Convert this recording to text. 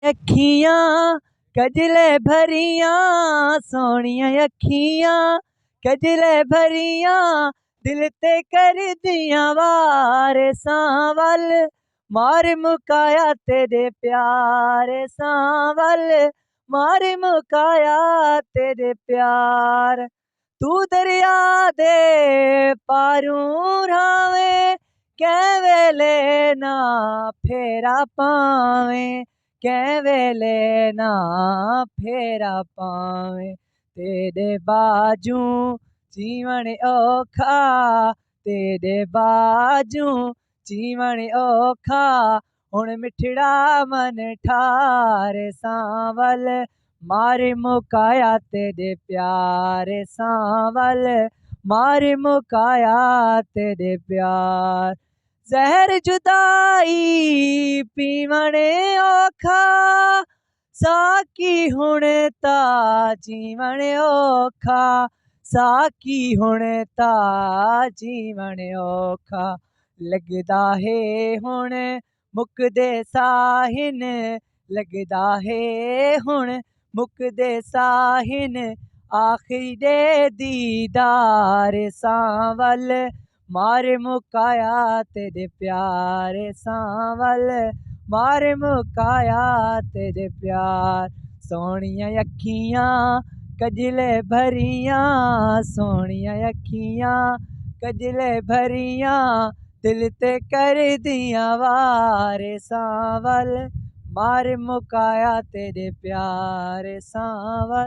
अखियां कजले भरियां सोहणियां अखियां कजले भरियां दिल ते कर दियां वार सांवल मार मुकाया तेरे प्यार सांवल मार मुकाया तेरे प्यार तू दरिया दे पारूं रावें कै वेले ना फेरा पावें कै वेले ना फेरा पावें तेरे बाजू जीवन औखा तेरे बाजू जीवन औखा हुण मिठड़ा मन ठार सांवल मार मुकाया तेरे प्यार सांवल मार मुकाया तेरे प्यार जहर जुदाई पीवण औखा साकी हुण ता जीवन औखा साकी हुण ता जीवन औखा लगदा है हुण मुकदे साहिन लगदा है हुण मुकदे साहिन आखिरी दे दीदार सांवल मार मुकाया तेरे प्यार सांवल मार मुकाया तेरे प्यार सोहणियां अखियां कजले भरियां सोहणियां अखियां कजले भरियां दिल ते कर दियां वार सांवल मार मुकाया तेरे प्यार सांवल।